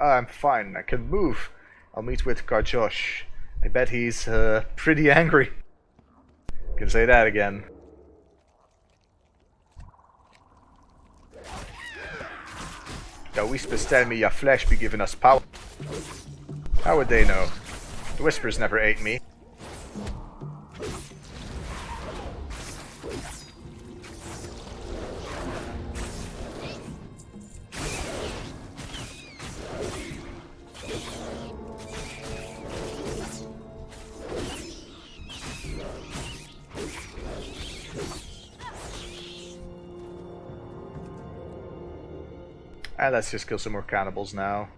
I'm fine, I can move. I'll meet with Karjosh. I bet he's pretty angry. Can say that again. The Whispers tell me your flesh be giving us power. How would they know? The Whispers never ate me. And let's just kill some more cannibals now.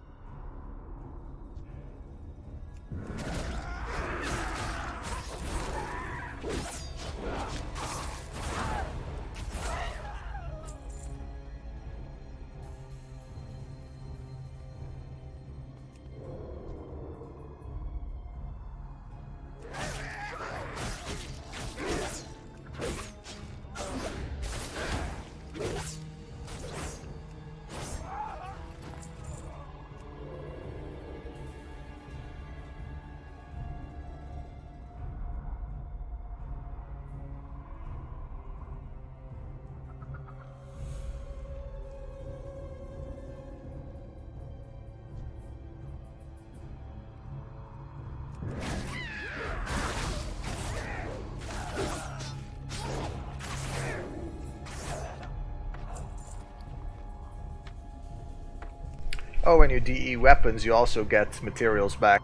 Oh, when you DE weapons, you also get materials back.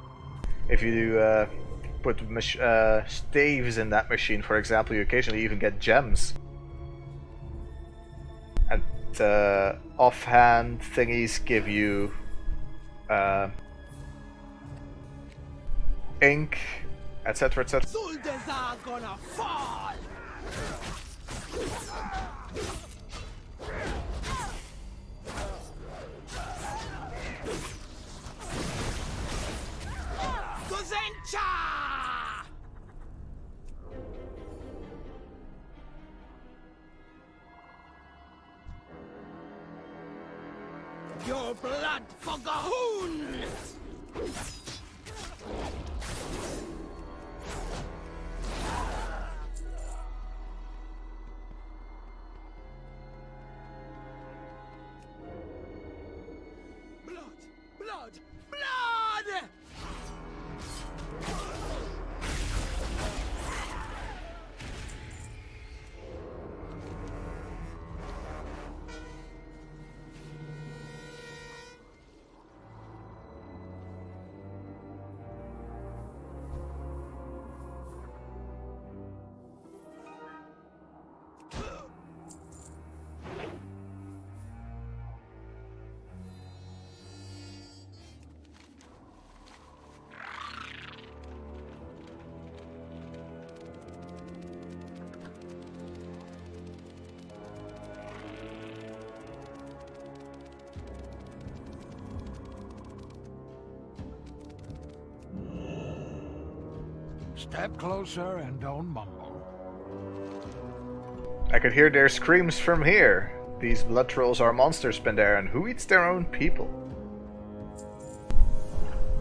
If you put staves in that machine, for example, you occasionally even get gems. And offhand thingies give you ink, etc., etc. Soldiers are gonna fall! Your blood for Gahoon! Blood! Blood! Blood! Step closer and don't mumble. I could hear their screams from here. These blood trolls are monsters, Pandaren. Who eats their own people?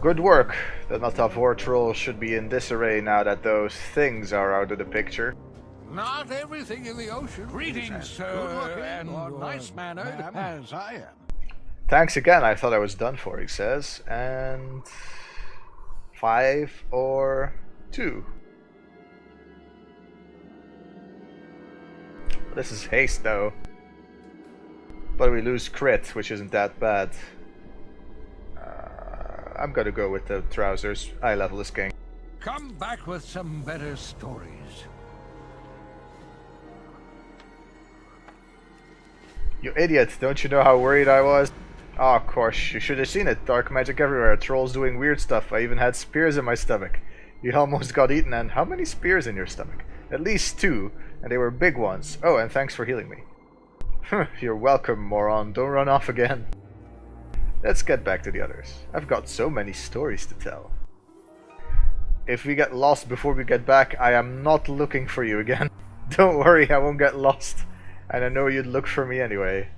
Good work. The Natavor trolls should be in disarray now that those things are out of the picture. Not everything in the ocean. Greetings, sir, and nice-mannered as I am. Thanks again. I thought I was done for, he says. And 5 or 2. This is haste though. But we lose crit, which isn't that bad. I'm gonna go with the trousers. Eye level is king. Come back with some better stories. You idiot, don't you know how worried I was? Oh, of course, you should have seen it. Dark magic everywhere, trolls doing weird stuff. I even had spears in my stomach. You almost got eaten, and how many spears in your stomach? At least 2, and they were big ones. Oh, and thanks for healing me. You're welcome, moron. Don't run off again. Let's get back to the others. I've got so many stories to tell. If we get lost before we get back, I am not looking for you again. Don't worry, I won't get lost. And I know you'd look for me anyway.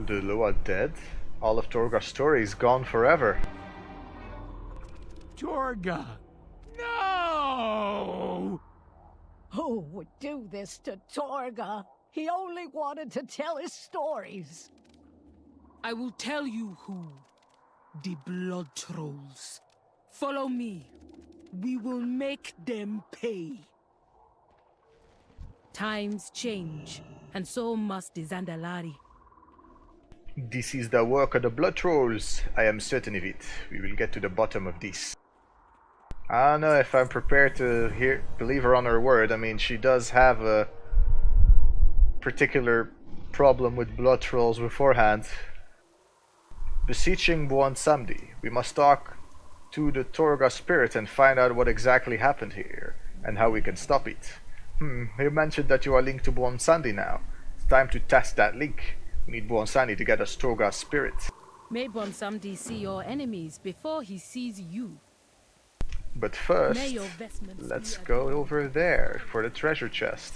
The Loa dead? All of Torga's story is gone forever. Torga! No! Who would do this to Torga? He only wanted to tell his stories. I will tell you who. The blood trolls. Follow me. We will make them pay. Times change, and so must the Zandalari. This is the work of the blood trolls. I am certain of it. We will get to the bottom of this. I don't know if I'm prepared to believe her on her word. I mean, she does have a particular problem with blood trolls beforehand. Beseeching Buon Samdi, we must talk to the Torga spirit and find out what exactly happened here, and how we can stop it. You mentioned that you are linked to Buon Samdi now. It's time to test that link. We need Buon Samdi to get us Torga spirit. May Bonsamdi see your enemies before he sees you. But first, May your vestments let's be go over there for the treasure chest.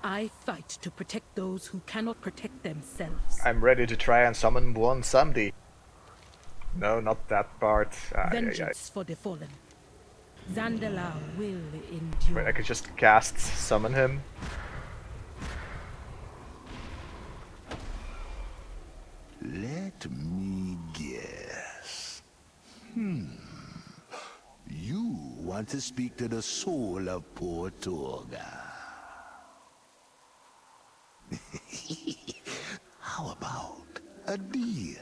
I fight to protect those who cannot protect themselves. I'm ready to try and summon Buon Samdi. No, not that part. Vengeance for the fallen. Zandala will endure. Wait, I could just cast summon him. Let me guess. You want to speak to the soul of poor Torga. How about a deal?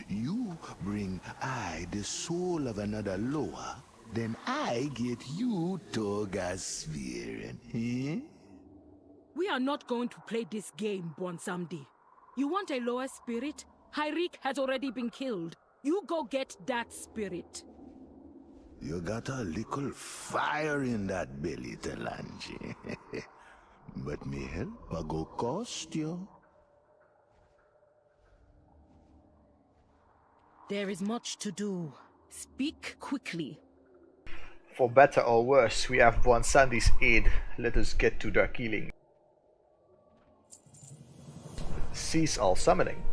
You bring I the soul of another Loa, then I get you Torga's sphere. We are not going to play this game, Bonsamdi. You want a lower spirit? Hyrik has already been killed. You go get that spirit. You got a little fire in that belly, Talanji. But me help a go cost you. There is much to do. Speak quickly. For better or worse, we have Buon Samdi's aid. Let us get to the killing. Cease all summoning.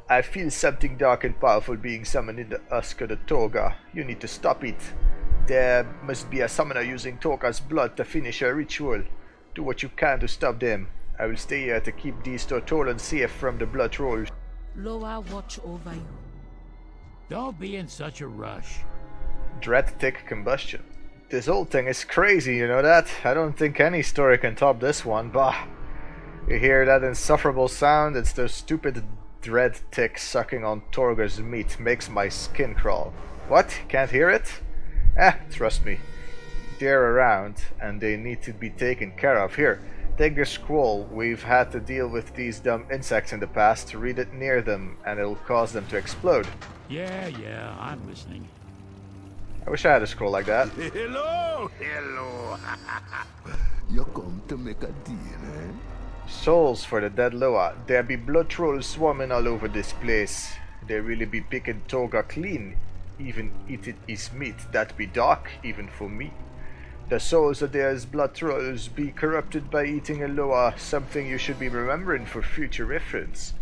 I feel something dark and powerful being summoned in the husk of the Torga. You need to stop it. There must be a summoner using Torga's blood to finish a ritual. Do what you can to stop them. I will stay here to keep these Tortolans safe from the blood trolls. Loa watch over you. Don't be in such a rush. Dread tick combustion. This whole thing is crazy, you know that? I don't think any story can top this one, bah. You hear that insufferable sound? It's the stupid dread tick sucking on Torga's meat. Makes my skin crawl. What? Can't hear it? Trust me. They're around, and they need to be taken care of. Here, take this scroll. We've had to deal with these dumb insects in the past. Read it near them, and it'll cause them to explode. Yeah, I'm listening. I wish I had a scroll like that. Hello. You come to make a deal, eh? Souls for the dead Loa. There be blood trolls swarming all over this place. They really be picking Torga clean. Even eating his meat. That be dark, even for me. The souls of theirs blood trolls be corrupted by eating a Loa, something you should be remembering for future reference.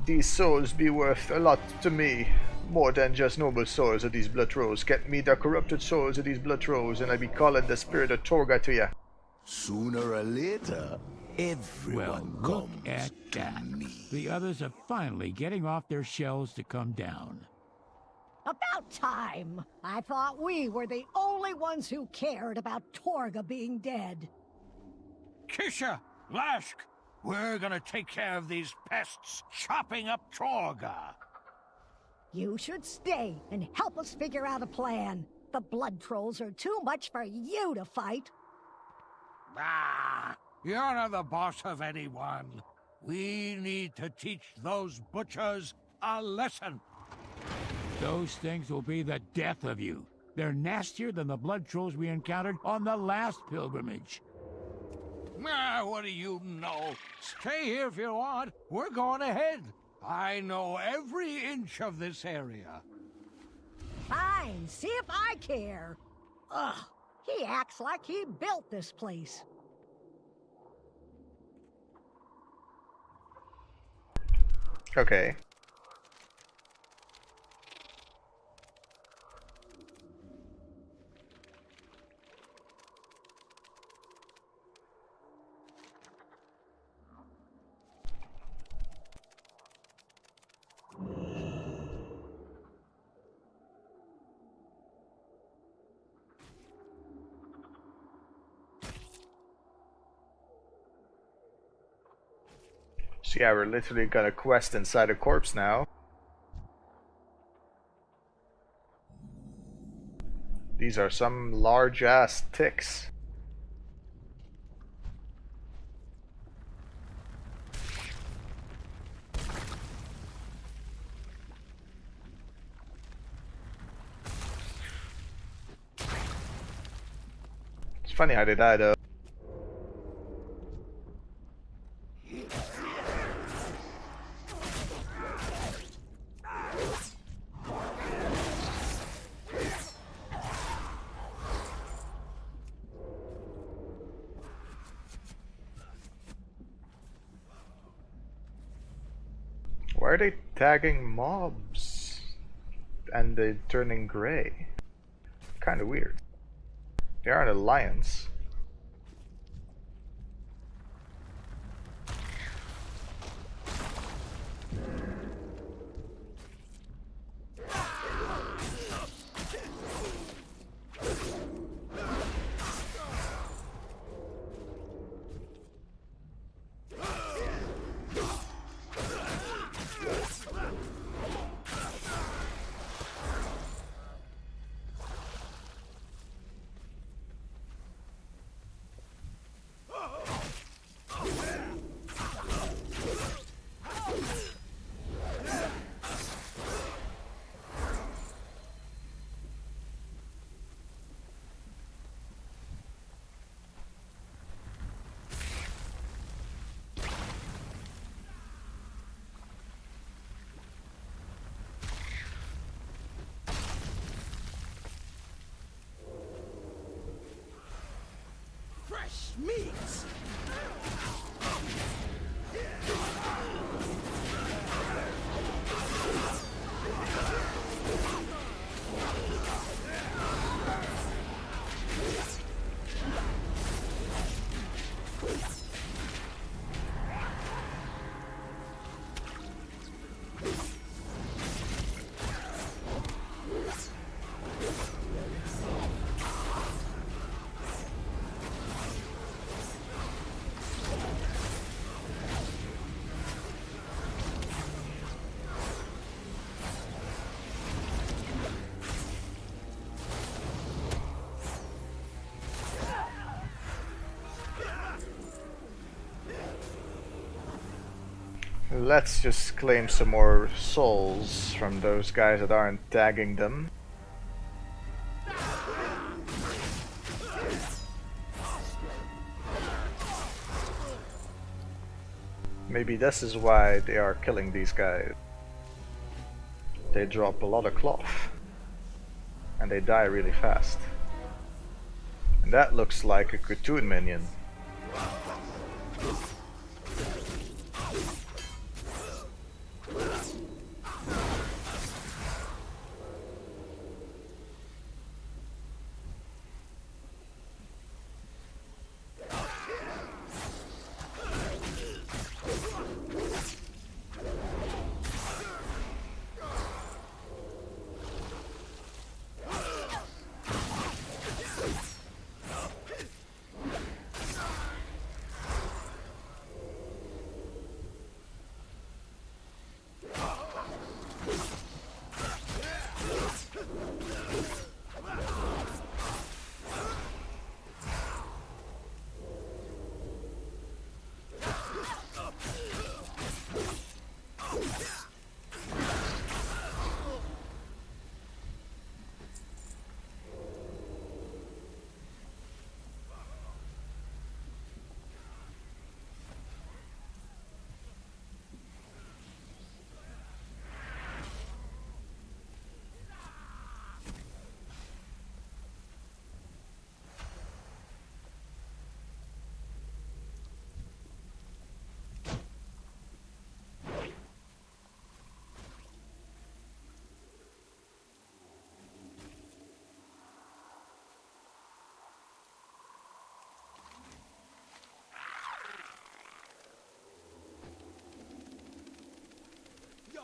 These souls be worth a lot to me, more than just noble souls of these blood trolls. Get me the corrupted souls of these blood trolls, and I be calling the spirit of Torga to ya. Sooner or later, everyone Well, look comes at to that. me. The others are finally getting off their shells to come down. About time. I thought we were the only ones who cared about Torga being dead. Kisha, Lashk, we're gonna take care of these pests chopping up Torga. You should stay and help us figure out a plan. The blood trolls are too much for you to fight. Ah, you're not the boss of anyone. We need to teach those butchers a lesson. Those things will be the death of you. They're nastier than the blood trolls we encountered on the last pilgrimage. Ah, what do you know? Stay here if you want. We're going ahead. I know every inch of this area. Fine, see if I care. Ugh, he acts like he built this place. Okay. So yeah, we're literally gonna quest inside a corpse now. These are some large ass ticks. It's funny how they die though. Why are they tagging mobs and they turning gray? Kind of weird. They are an alliance. Fresh meats! Let's just claim some more souls from those guys that aren't tagging them. Maybe this is why they are killing these guys. They drop a lot of cloth. And they die really fast. And that looks like a Khotun minion.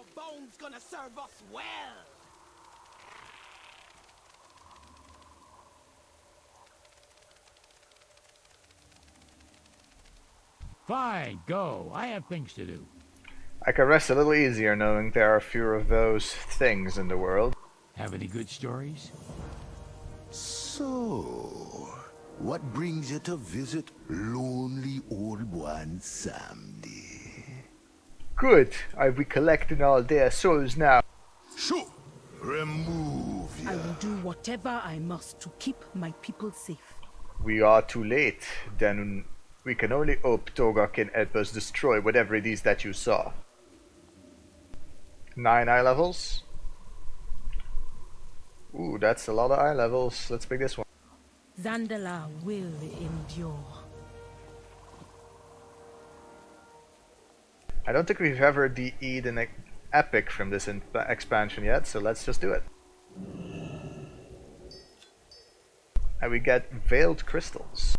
your bones gonna serve us well. Fine, go. I have things to do. I can rest a little easier knowing there are fewer of those things in the world. Have any good stories? So, what brings you to visit lonely old one Samdi? Good, I'll be collecting all their souls now. Sure, remove I ya. will do whatever I must to keep my people safe. We are too late. Then we can only hope Toga can help us destroy whatever it is that you saw. 9 eye levels. Ooh, that's a lot of eye levels. Let's pick this one. Zandala will endure. I don't think we've ever DE'd an epic from this expansion yet, so let's just do it. And we get veiled crystals.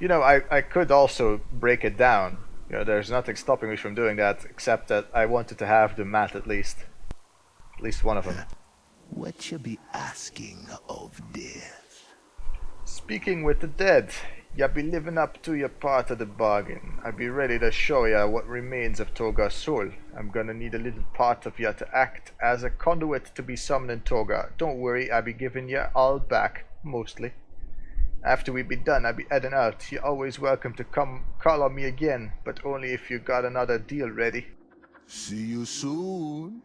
You know, I could also break it down. You know, there's nothing stopping me from doing that, except that I wanted to have the mat at least. At least one of them. What you be asking of death? Speaking with the dead, ya be living up to your part of the bargain. I be ready to show ya what remains of Toga's soul. I'm gonna need a little part of ya to act as a conduit to be summoning Toga. Don't worry, I be giving ya all back, mostly. After we be done, I be heading out. You're always welcome to come call on me again, but only if you got another deal ready. See you soon.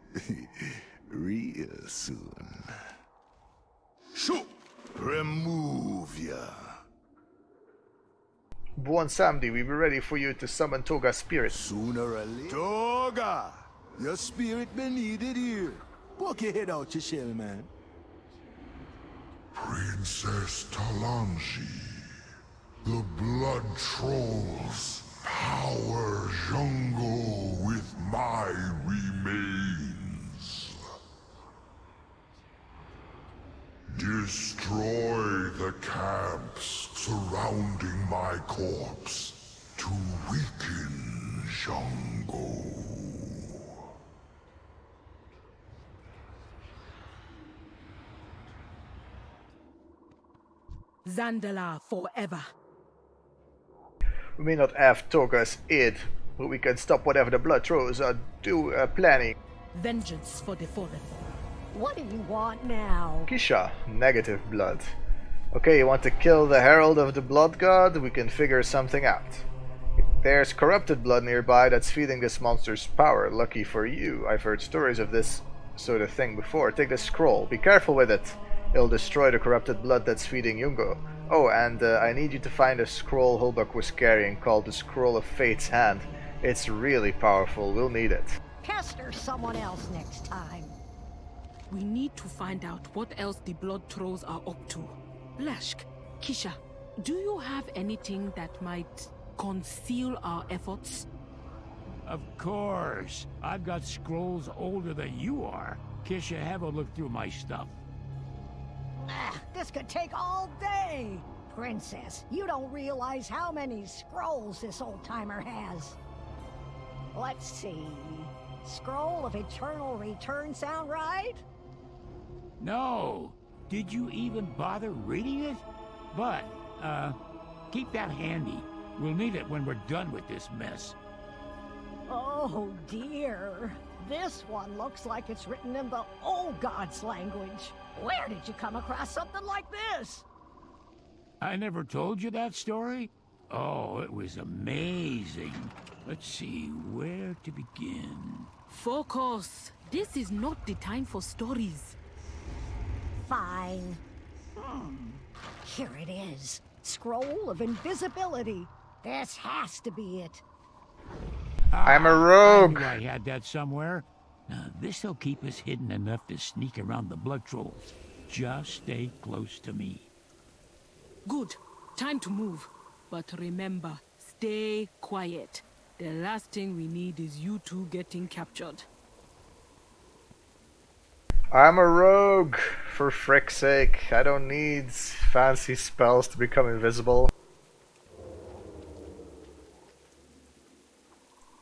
Real soon. Sure, remove ya. Buon Samdi, we be ready for you to summon Toga's spirit. Sooner or later. Toga! Your spirit be needed here. Poke your head out your shell, man. Princess Talanji, the blood trolls power jungle with my remains. Destroy the camps surrounding my corpse to weaken jungle. Zandala forever. We may not have Toga's aid, but we can stop whatever the blood trolls are planning. Vengeance for the fallen. What do you want now? Kisha, negative blood. Okay, you want to kill the Herald of the Blood God? We can figure something out. There's corrupted blood nearby that's feeding this monster's power. Lucky for you, I've heard stories of this sort of thing before. Take the scroll. Be careful with it. It'll destroy the corrupted blood that's feeding Yungo. Oh, and I need you to find a scroll Hulbuk was carrying called the Scroll of Fate's Hand. It's really powerful. We'll need it. Pester someone else next time. We need to find out what else the blood trolls are up to. Lashk, Kisha, do you have anything that might conceal our efforts? Of course. I've got scrolls older than you are. Kisha, have a look through my stuff. This could take all day. Princess, you don't realize how many scrolls this old-timer has. Let's see. Scroll of Eternal Return sound right? No. Did you even bother reading it? But, keep that handy. We'll need it when we're done with this mess. Oh dear. This one looks like it's written in the old god's language. Where did you come across something like this? I never told you that story? Oh, it was amazing. Let's see, where to begin? Focus. This is not the time for stories. Fine. Here it is. Scroll of Invisibility. This has to be it. I'm a rogue. I knew I had that somewhere. Now, this'll keep us hidden enough to sneak around the blood trolls. Just stay close to me. Good. Time to move. But remember, stay quiet. The last thing we need is you two getting captured. I'm a rogue, for frick's sake. I don't need fancy spells to become invisible.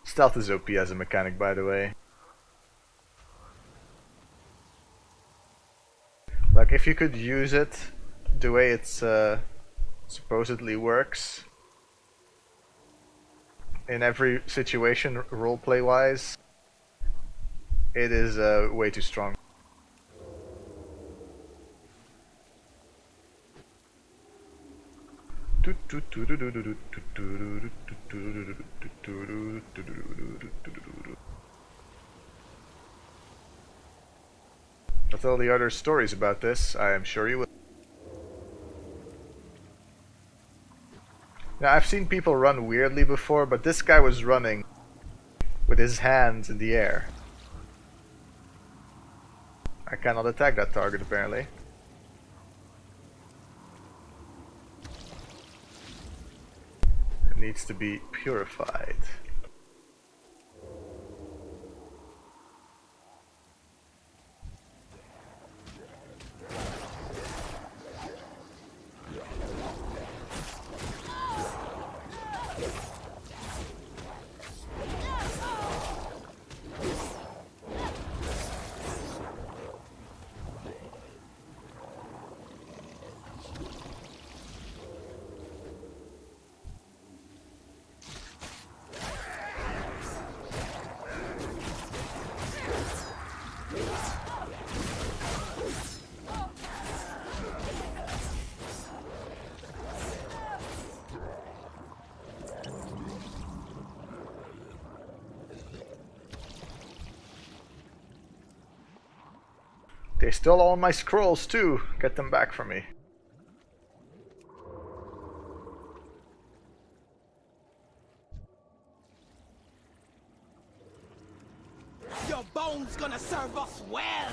Stealth is OP as a mechanic, by the way. Like, if you could use it the way it's supposedly works in every situation, roleplay wise, it is way too strong. I'll tell the other stories about this, I am sure you will. Now, I've seen people run weirdly before, but this guy was running with his hands in the air. I cannot attack that target, apparently. It needs to be purified. They stole all my scrolls too. Get them back from me. Your bone's gonna serve us well.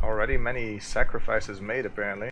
Already many sacrifices made, apparently.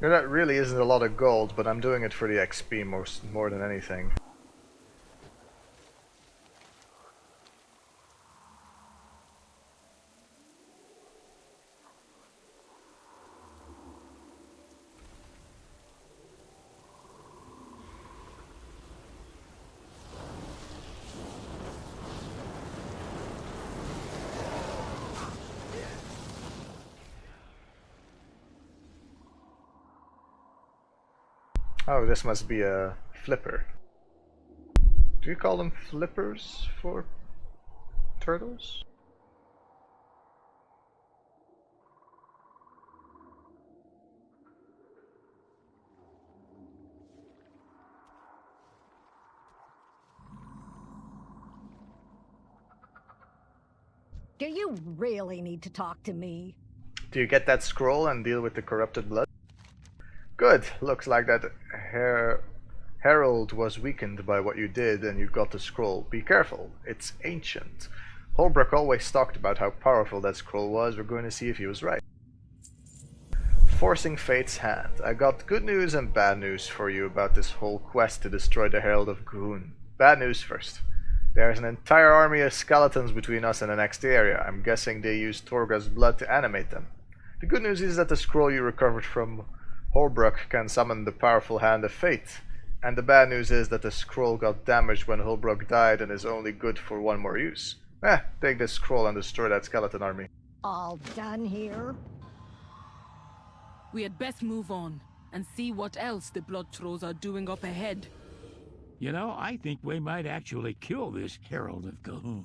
That really isn't a lot of gold, but I'm doing it for the XP more than anything. Oh, this must be a flipper. Do you call them flippers for turtles? Do you really need to talk to me? Do you get that scroll and deal with the corrupted blood? Good. Looks like that Herald was weakened by what you did and you got the scroll. Be careful. It's ancient. Holbrook always talked about how powerful that scroll was. We're going to see if he was right. Forcing Fate's Hand. I got good news and bad news for you about this whole quest to destroy the Herald of Goon. Bad news first. There's an entire army of skeletons between us and the next area. I'm guessing they used Torga's blood to animate them. The good news is that the scroll you recovered from Holbrook can summon the powerful Hand of Fate. And the bad news is that the scroll got damaged when Holbrook died and is only good for one more use. Take this scroll and destroy that skeleton army. All done here? We had best move on and see what else the blood trolls are doing up ahead. You know, I think we might actually kill this Herald of Cahoon.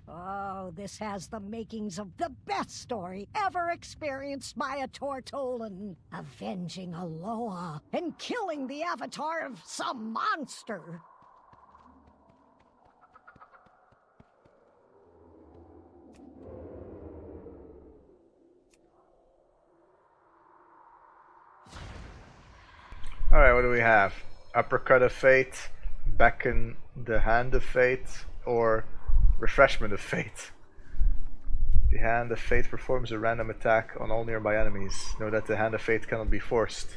Oh, this has the makings of the best story ever experienced by a Tortolan. Avenging Aloha and killing the avatar of some monster. Alright, what do we have? Uppercut of Fate, Beckon the Hand of Fate, or Refreshment of Fate. The Hand of Fate performs a random attack on all nearby enemies. Know that the Hand of Fate cannot be forced.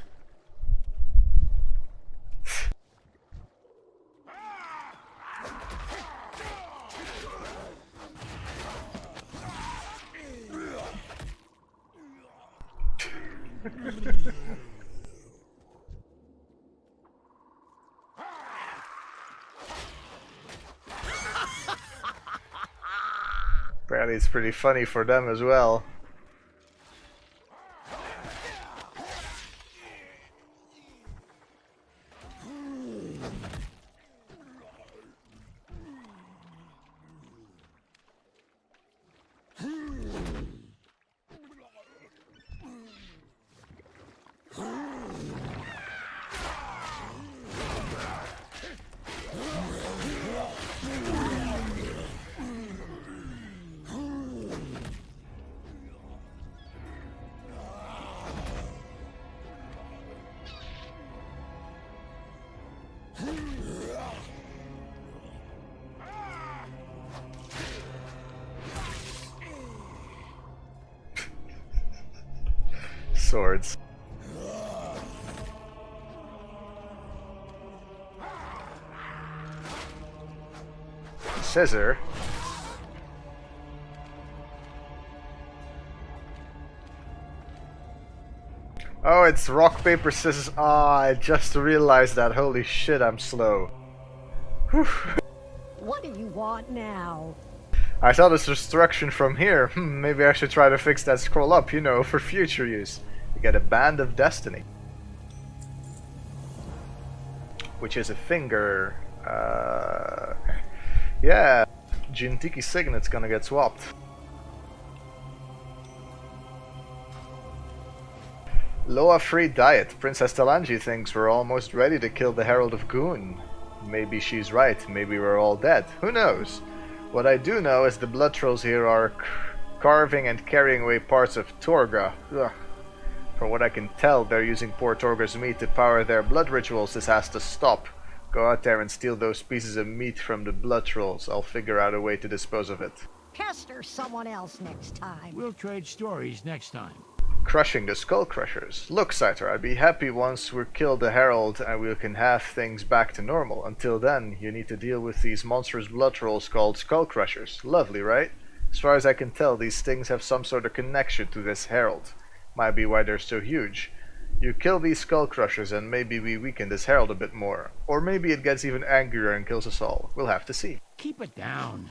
Apparently it's pretty funny for them as well. Swords. Scissor. Oh, it's rock, paper, scissors. Ah, I just realized that. Holy shit, I'm slow. Whew. What do you want now? I saw this destruction from here. Maybe I should try to fix that scroll up, you know, for future use. You get a Band of Destiny. Which is a finger. Yeah, Jintiki's signet's gonna get swapped. Loa-free diet. Princess Talanji thinks we're almost ready to kill the Herald of Goon. Maybe she's right, maybe we're all dead. Who knows? What I do know is the blood trolls here are carving and carrying away parts of Torga. Ugh. From what I can tell, they're using poor Torga's meat to power their blood rituals. This has to stop. Go out there and steal those pieces of meat from the blood trolls. I'll figure out a way to dispose of it. Pester someone else next time. We'll trade stories next time. crushing the Skull Crushers. Look, Saiter, I'd be happy once we kill the Herald and we can have things back to normal. Until then, you need to deal with these monstrous blood trolls called Skull Crushers. Lovely, right? As far as I can tell, these things have some sort of connection to this Herald. Might be why they're so huge. You kill these Skull Crushers and maybe we weaken this Herald a bit more. Or maybe it gets even angrier and kills us all. We'll have to see. Keep it down.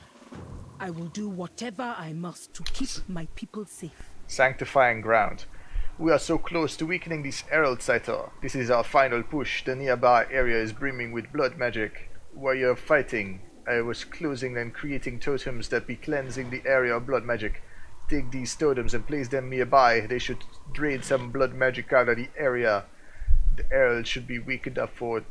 I will do whatever I must to keep my people safe. Sanctifying ground. We are so close to weakening these Heralds, Saito. This is our final push. The nearby area is brimming with blood magic. While you're fighting, I was closing and creating totems that be cleansing the area of blood magic. Take these totems and place them nearby. They should drain some blood magic out of the area. The Herald should be weak enough for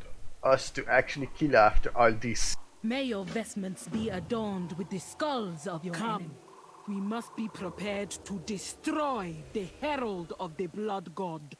us to actually kill after all this. May your vestments be adorned with the skulls of your enemy. We must be prepared to destroy the Herald of the Blood God.